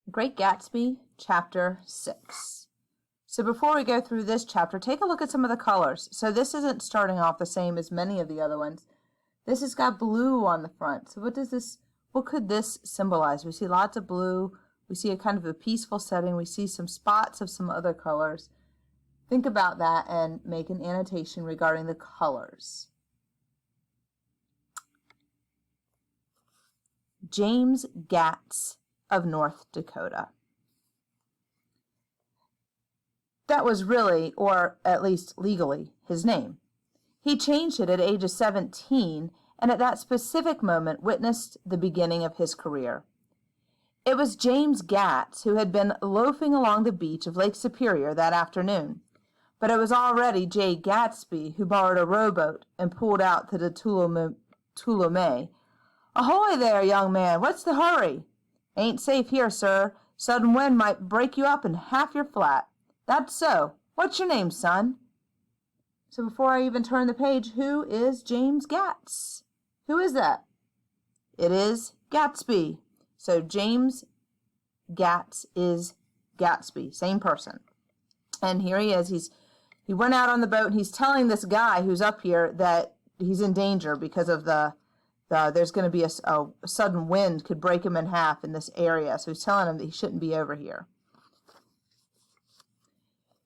Great Gatsby, Chapter 6. So before we go through this chapter, take a look at some of the colors. So this isn't starting off the same as many of the other ones. This has got blue on the front. So what could this symbolize? We see lots of blue. We see a kind of a peaceful setting. We see some spots of some other colors. Think about that and make an annotation regarding the colors. James Gatz of North Dakota. That was really, or at least legally, his name. He changed it at age of 17 and at that specific moment witnessed the beginning of his career. It was James Gatz who had been loafing along the beach of Lake Superior that afternoon, but it was already Jay Gatsby who borrowed a rowboat and pulled out to the Tuolumne. "Ahoy there, young man, what's the hurry?" "Ain't safe here, sir. Sudden wind might break you up in half your flat." "That's so. What's your name, son?" So before I even turn the page, who is James Gatz? Who is that? It is Gatsby. So James Gatz is Gatsby, same person. And here he is. He went out on the boat and he's telling this guy who's up here that he's in danger because of there's going to be a sudden wind could break him in half in this area. So he's telling him that he shouldn't be over here.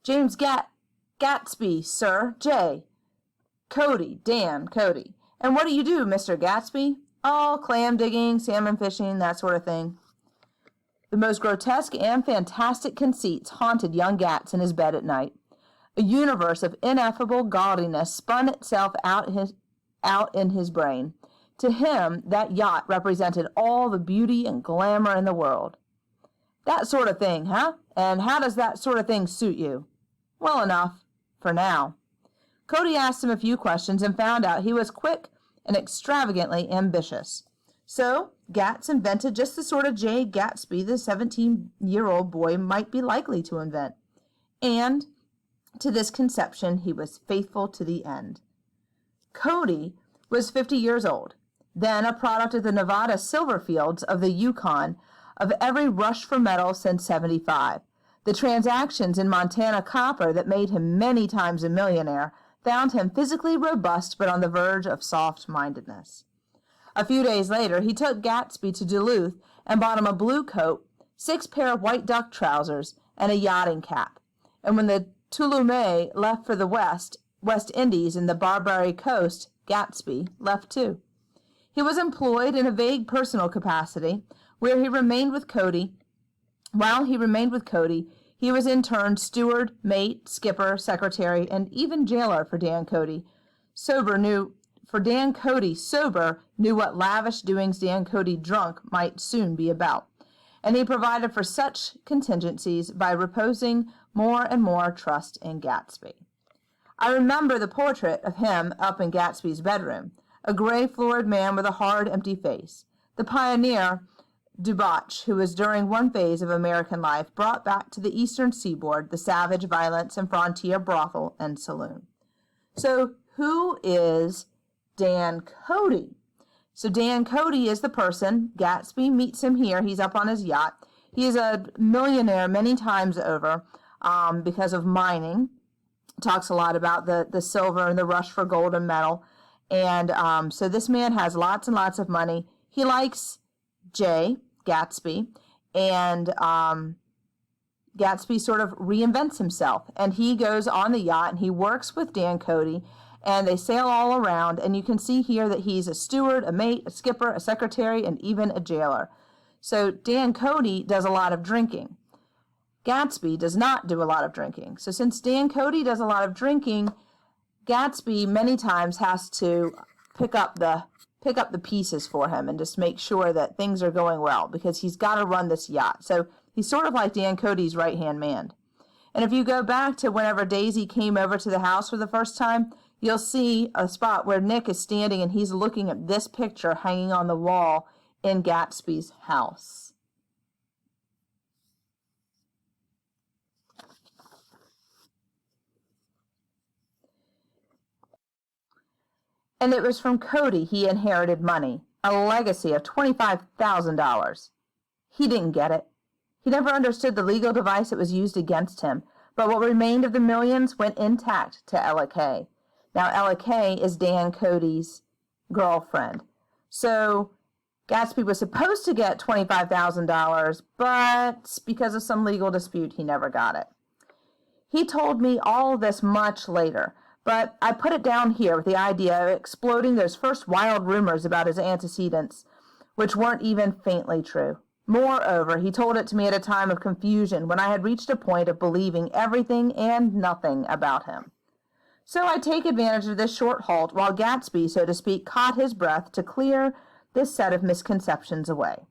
James Gatsby, sir. Jay. Cody. Dan. Cody. "And what do you do, Mr. Gatsby?" "Oh, clam digging, salmon fishing, that sort of thing." The most grotesque and fantastic conceits haunted young Gatz in his bed at night. A universe of ineffable gaudiness spun itself out in his brain. To him, that yacht represented all the beauty and glamour in the world. "That sort of thing, huh? And how does that sort of thing suit you?" "Well enough, for now." Cody asked him a few questions and found out he was quick and extravagantly ambitious. So Gatz invented just the sort of Jay Gatsby the 17-year-old boy might be likely to invent. And to this conception he was faithful to the end. Cody was 50 years old, then a product of the Nevada silver fields of the Yukon, of every rush for metal since '75. The transactions in Montana copper that made him many times a millionaire found him physically robust but on the verge of soft-mindedness. A few days later, he took Gatsby to Duluth and bought him a blue coat, 6 pair of white duck trousers, and a yachting cap. And when the Tuolumne left for the West Indies and the Barbary Coast, Gatsby left too. He was employed in a vague personal capacity, while he remained with Cody, he was in turn steward, mate, skipper, secretary, and even jailer for Dan Cody. Sober knew what lavish doings Dan Cody drunk might soon be about, and he provided for such contingencies by reposing more and more trust in Gatsby. I remember the portrait of him up in Gatsby's bedroom, a gray-floored man with a hard, empty face. The pioneer debauch who was during one phase of American life brought back to the eastern seaboard the savage violence and frontier brothel and saloon. So who is Dan Cody? So Dan Cody is the person. Gatsby meets him here. He's up on his yacht. He is a millionaire many times over because of mining. Talks a lot about the silver and the rush for gold and metal. And so this man has lots and lots of money. He likes Jay Gatsby, and Gatsby sort of reinvents himself, and he goes on the yacht and he works with Dan Cody, and they sail all around, and you can see here that he's a steward, a mate, a skipper, a secretary, and even a jailer. So Dan Cody does a lot of drinking. Gatsby does not do a lot of drinking. So since Dan Cody does a lot of drinking, Gatsby many times has to pick up the pieces for him and just make sure that things are going well because he's got to run this yacht. So he's sort of like Dan Cody's right-hand man. And if you go back to whenever Daisy came over to the house for the first time, you'll see a spot where Nick is standing and he's looking at this picture hanging on the wall in Gatsby's house. And it was from Cody he inherited money, a legacy of $25,000. He didn't get it. He never understood the legal device that was used against him, but what remained of the millions went intact to Ella Kay. Now, Ella Kay is Dan Cody's girlfriend. So Gatsby was supposed to get $25,000, but because of some legal dispute, he never got it. He told me all this much later, but I put it down here with the idea of exploding those first wild rumors about his antecedents, which weren't even faintly true. Moreover, he told it to me at a time of confusion when I had reached a point of believing everything and nothing about him. So I take advantage of this short halt while Gatsby, so to speak, caught his breath to clear this set of misconceptions away.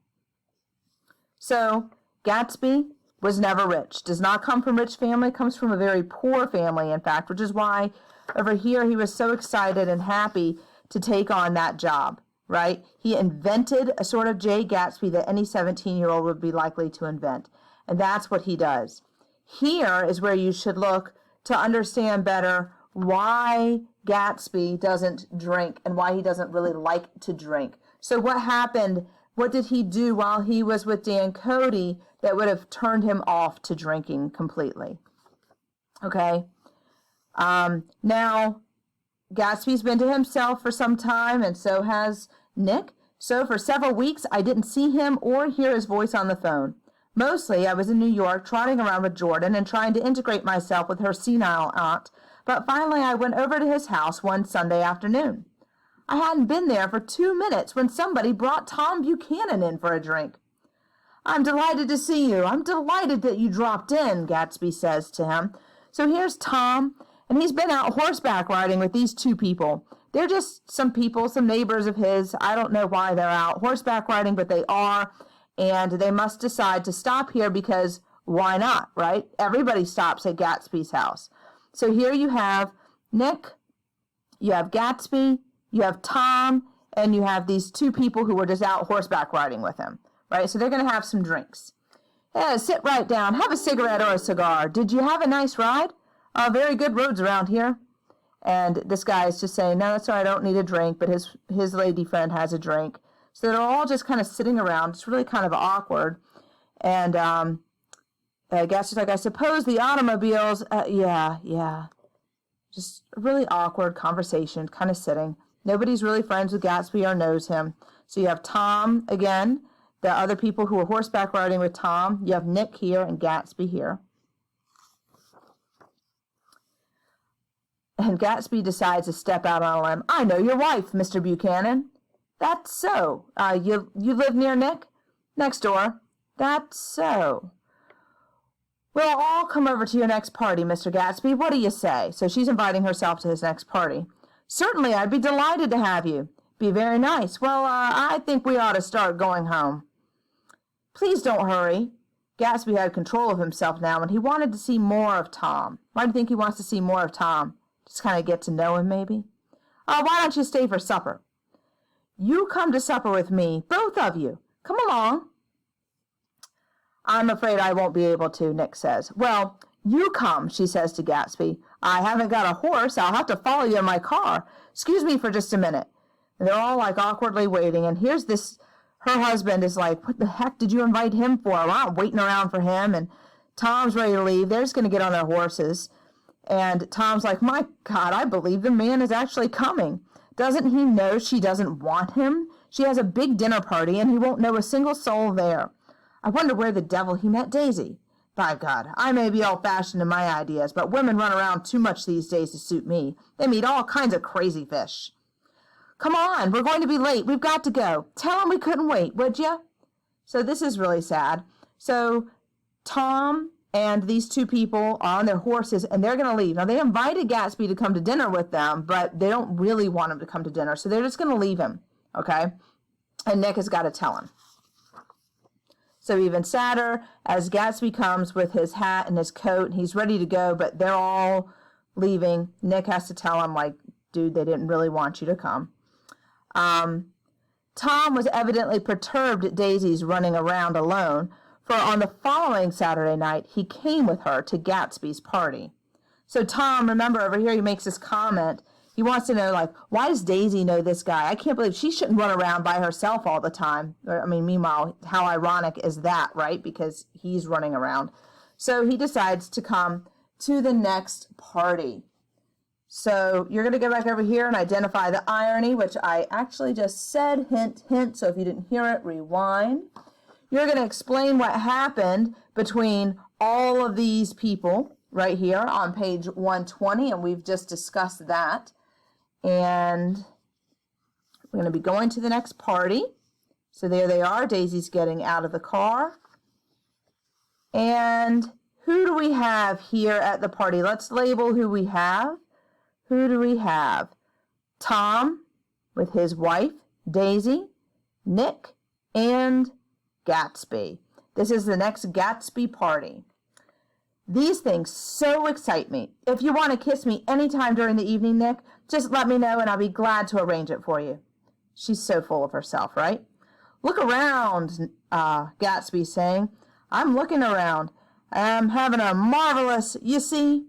So, Gatsby was never rich, does not come from a rich family, comes from a very poor family, in fact, which is why over here he was so excited and happy to take on that job, right? He invented a sort of Jay Gatsby that any 17-year-old would be likely to invent, and that's what he does. Here is where you should look to understand better why Gatsby doesn't drink and why he doesn't really like to drink. So what happened? What did he do while he was with Dan Cody that would have turned him off to drinking completely? Okay. Now, Gatsby's been to himself for some time, and so has Nick. So for several weeks, I didn't see him or hear his voice on the phone. Mostly, I was in New York trotting around with Jordan and trying to integrate myself with her senile aunt, but finally I went over to his house one Sunday afternoon. I hadn't been there for 2 minutes when somebody brought Tom Buchanan in for a drink. "I'm delighted to see you. I'm delighted that you dropped in," Gatsby says to him. So here's Tom, and he's been out horseback riding with these two people. They're just some people, some neighbors of his. I don't know why they're out horseback riding, but they are, and they must decide to stop here because why not, right? Everybody stops at Gatsby's house. So here you have Nick, you have Gatsby, you have Tom, and you have these two people who were just out horseback riding with him, right? So they're going to have some drinks. "Yeah, sit right down. Have a cigarette or a cigar. Did you have a nice ride? Very good roads around here." And this guy is just saying, "No, that's all right. I don't need a drink," but his lady friend has a drink. So they're all just kind of sitting around. It's really kind of awkward. And I guess it's like, "I suppose the automobiles," yeah. Just a really awkward conversation, kind of sitting. Nobody's really friends with Gatsby or knows him. So you have Tom again, the other people who are horseback riding with Tom. You have Nick here and Gatsby here. And Gatsby decides to step out on a limb. "I know your wife, Mr. Buchanan." "That's so. You live near Nick?" "Next door." "That's so. We'll all come over to your next party, Mr. Gatsby. What do you say?" So she's inviting herself to his next party. "Certainly, I'd be delighted to have you." "Be very nice. Well, I think we ought to start going home." "Please don't hurry." Gatsby had control of himself now, and he wanted to see more of Tom. Why do you think he wants to see more of Tom? Just kind of get to know him, maybe? "Why don't you stay for supper?" "You come to supper with me, both of you. Come along." "I'm afraid I won't be able to," Nick says. "Well, you come," she says to Gatsby. "I haven't got a horse. I'll have to follow you in my car. Excuse me for just a minute." And they're all like awkwardly waiting. And here's this, her husband is like, "What the heck did you invite him for? I'm not waiting around for him." And Tom's ready to leave. They're just going to get on their horses. And Tom's like, "My God, I believe the man is actually coming. Doesn't he know she doesn't want him? She has a big dinner party and he won't know a single soul there. I wonder where the devil he met Daisy. By God, I may be old-fashioned in my ideas, but women run around too much these days to suit me. They meet all kinds of crazy fish. Come on, we're going to be late. We've got to go. Tell him we couldn't wait, would you?" So this is really sad. So Tom and these two people are on their horses, and they're going to leave. Now, they invited Gatsby to come to dinner with them, but they don't really want him to come to dinner, so they're just going to leave him, okay? And Nick has got to tell him. So even sadder, as Gatsby comes with his hat and his coat, and he's ready to go, but they're all leaving. Nick has to tell him, like, "Dude, they didn't really want you to come." Tom was evidently perturbed at Daisy's running around alone, for on the following Saturday night, he came with her to Gatsby's party. So Tom, remember over here, he makes this comment. He wants to know, like, why does Daisy know this guy? I can't believe she shouldn't run around by herself all the time. I mean, meanwhile, how ironic is that, right? Because he's running around. So he decides to come to the next party. So you're going to go back over here and identify the irony, which I actually just said, hint, hint. So if you didn't hear it, rewind. You're going to explain what happened between all of these people right here on page 120, and we've just discussed that. And we're going to be going to the next party. So there they are. Daisy's getting out of the car. And who do we have here at the party? Let's label who we have. Who do we have? Tom with his wife, Daisy, Nick, and Gatsby. This is the next Gatsby Party. These things so excite me. If you want to kiss me anytime during the evening, Nick, just let me know and I'll be glad to arrange it for you. She's so full of herself, right? Look around, Gatsby's saying. I'm looking around. I'm having a marvelous, you see,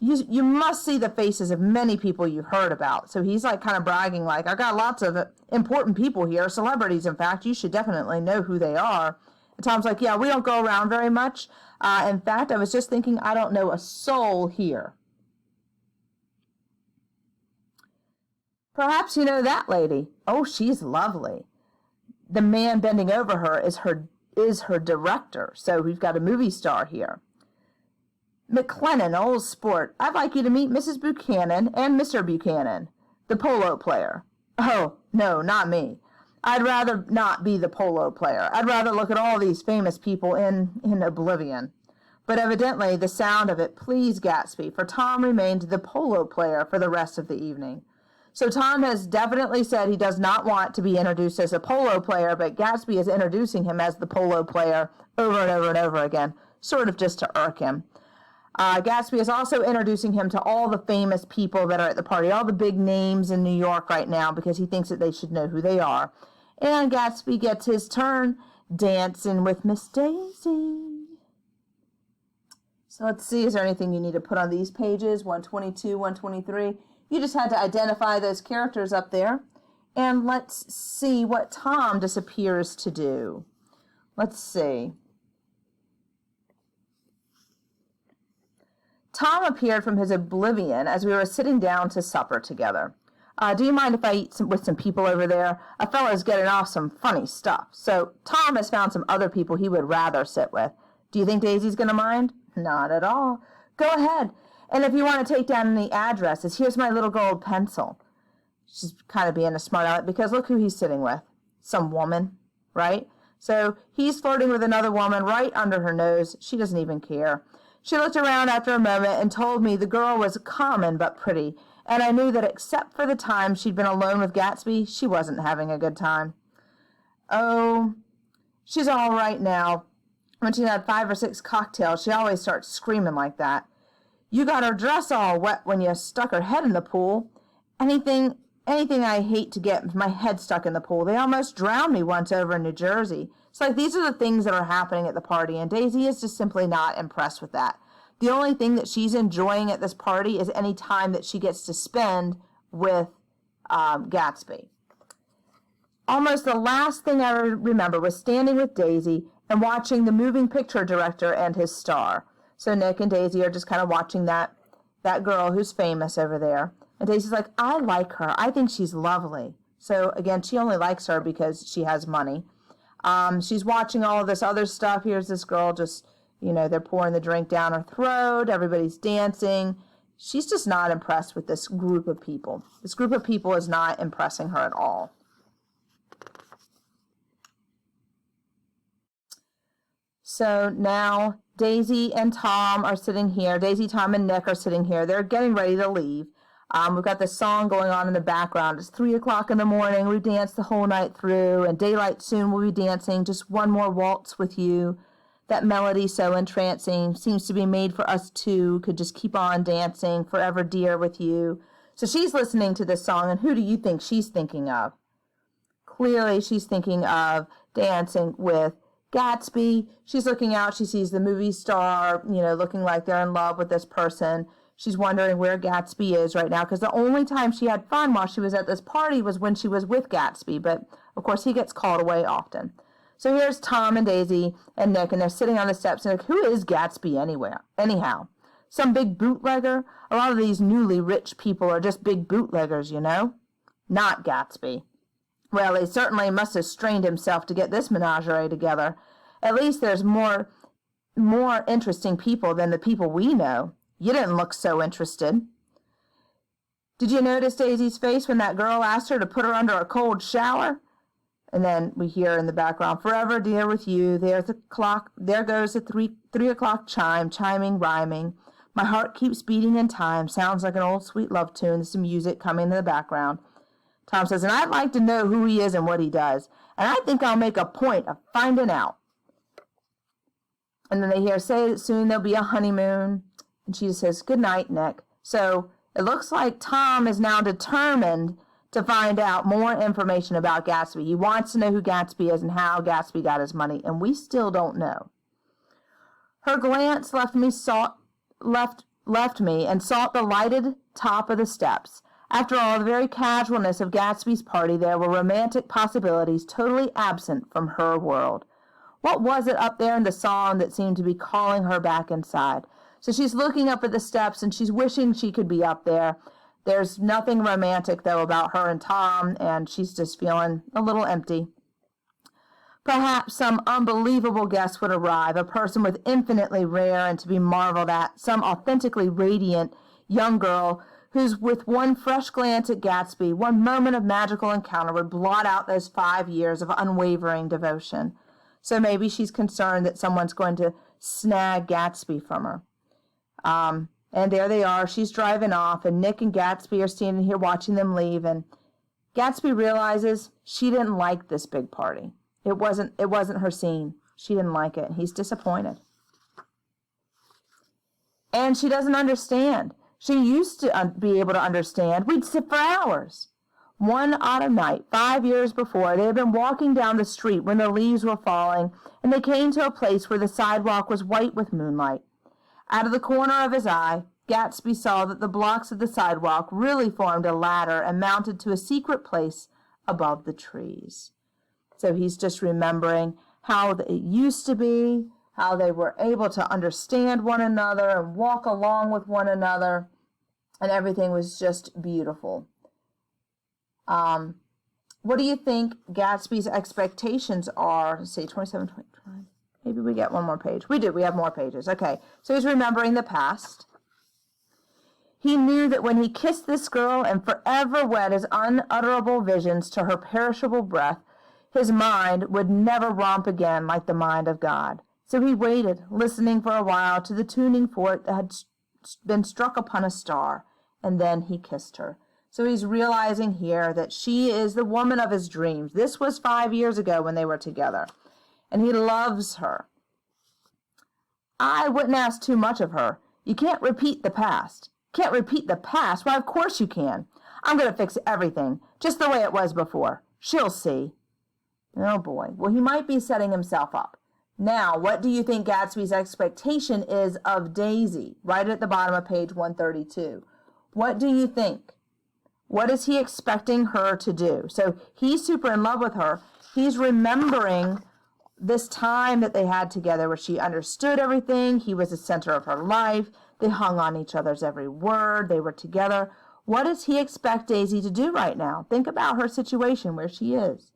you must see the faces of many people you've heard about. So he's like kind of bragging like, I got lots of important people here, celebrities, in fact. You should definitely know who they are. And Tom's like, yeah, we don't go around very much. In fact, I was just thinking I don't know a soul here. Perhaps you know that lady. Oh, she's lovely. The man bending over her is her director. So we've got a movie star here. McLennan, old sport, I'd like you to meet Mrs. Buchanan and Mr. Buchanan, the polo player. Oh, no, not me. I'd rather not be the polo player. I'd rather look at all these famous people in oblivion. But evidently the sound of it pleased Gatsby, for Tom remained the polo player for the rest of the evening. So Tom has definitely said he does not want to be introduced as a polo player, but Gatsby is introducing him as the polo player over and over and over again, sort of just to irk him. Gatsby is also introducing him to all the famous people that are at the party, all the big names in New York right now, because he thinks that they should know who they are. And Gatsby gets his turn dancing with Miss Daisy. So let's see, is there anything you need to put on these pages, 122, 123? You just had to identify those characters up there. And let's see what Tom disappears to do. Let's see. Tom appeared from his oblivion as we were sitting down to supper together. Do you mind if I eat with some people over there? A fellow's getting off some funny stuff. So Tom has found some other people he would rather sit with. Do you think Daisy's going to mind? Not at all. Go ahead. And if you want to take down any addresses, here's my little gold pencil. She's kind of being a smart aleck because look who he's sitting with. Some woman, right? So he's flirting with another woman right under her nose. She doesn't even care. She looked around after a moment and told me the girl was common but pretty, and I knew that except for the time she'd been alone with Gatsby, she wasn't having a good time. Oh, she's all right now. When she's had 5 or 6 cocktails, she always starts screaming like that. You got her dress all wet when you stuck her head in the pool. Anything I hate to get my head stuck in the pool. They almost drowned me once over in New Jersey. It's like these are the things that are happening at the party, and Daisy is just simply not impressed with that. The only thing that she's enjoying at this party is any time that she gets to spend with Gatsby. Almost the last thing I remember was standing with Daisy and watching the moving picture director and his star. So Nick and Daisy are just kind of watching that girl who's famous over there. And Daisy's like, I like her. I think she's lovely. So again, she only likes her because she has money. She's watching all of this other stuff. Here's this girl just, they're pouring the drink down her throat. Everybody's dancing. She's just not impressed with this group of people. This group of people is not impressing her at all. So now Daisy and Tom are sitting here. Daisy, Tom, and Nick are sitting here. They're getting ready to leave. We've got this song going on in the background. It's 3 o'clock in the morning. We've danced the whole night through, and daylight soon we'll be dancing. Just one more waltz with you. That melody so entrancing seems to be made for us two. Could just keep on dancing forever, dear, with you. So she's listening to this song, and who do you think she's thinking of? Clearly, she's thinking of dancing with Gatsby. She's looking out. She sees the movie star, looking like they're in love with this person. She's wondering where Gatsby is right now, because the only time she had fun while she was at this party was when she was with Gatsby, but of course he gets called away often. So here's Tom and Daisy and Nick, and they're sitting on the steps, and like, who is Gatsby anyhow? Some big bootlegger? A lot of these newly rich people are just big bootleggers, you know? Not Gatsby. Well, he certainly must have strained himself to get this menagerie together. At least there's more interesting people than the people we know. You didn't look so interested. Did you notice Daisy's face when that girl asked her to put her under a cold shower? And then we hear in the background, forever dear with you, there's the clock, there goes the three o'clock chime, chiming, rhyming. My heart keeps beating in time, sounds like an old sweet love tune. There's some music coming in the background. Tom says, and I'd like to know who he is and what he does. And I think I'll make a point of finding out. And then they hear, say that soon there'll be a honeymoon. And she just says, good night, Nick. So it looks like Tom is now determined to find out more information about Gatsby. He wants to know who Gatsby is and how Gatsby got his money. And we still don't know. Her glance left me and sought the lighted top of the steps. After all, the very casualness of Gatsby's party, there were romantic possibilities totally absent from her world. What was it up there in the song that seemed to be calling her back inside? So she's looking up at the steps, and she's wishing she could be up there. There's nothing romantic, though, about her and Tom, and she's just feeling a little empty. Perhaps some unbelievable guest would arrive, a person with infinitely rare and to be marveled at, some authentically radiant young girl whose with one fresh glance at Gatsby, one moment of magical encounter would blot out those 5 years of unwavering devotion. So maybe she's concerned that someone's going to snag Gatsby from her. And there they are. She's driving off, and Nick and Gatsby are standing here watching them leave, and Gatsby realizes she didn't like this big party. It wasn't her scene. She didn't like it. He's disappointed. And she doesn't understand. She used to be able to understand. We'd sit for hours. One autumn night, 5 years before, they had been walking down the street when the leaves were falling, and they came to a place where the sidewalk was white with moonlight. Out of the corner of his eye, Gatsby saw that the blocks of the sidewalk really formed a ladder and mounted to a secret place above the trees. So he's just remembering how it used to be, how they were able to understand one another and walk along with one another, and everything was just beautiful. What do you think Gatsby's expectations are? Let's see, 27, 25. Maybe we get one more page. We do. We have more pages. Okay, so he's remembering the past. He knew that when he kissed this girl and forever wed his unutterable visions to her perishable breath, his mind would never romp again like the mind of God. So he waited, listening for a while to the tuning fork that had been struck upon a star, and then he kissed her. So he's realizing here that she is the woman of his dreams. This was 5 years ago when they were together, and he loves her. I wouldn't ask too much of her. You can't repeat the past. Can't repeat the past? Why, of course you can. I'm going to fix everything, just the way it was before. She'll see. Oh, boy. Well, he might be setting himself up. Now, what do you think Gatsby's expectation is of Daisy? Right at the bottom of page 132. What do you think? What is he expecting her to do? So he's super in love with her. He's remembering this time that they had together where she understood everything. He was the center of her life. They hung on each other's every word. They were together. What does he expect Daisy to do right now? Think about her situation, where she is.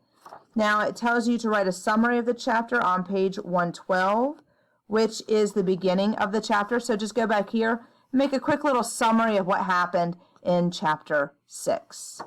Now, it tells you to write a summary of the chapter on page 112, which is the beginning of the chapter. So just go back here and make a quick little summary of what happened in chapter 6.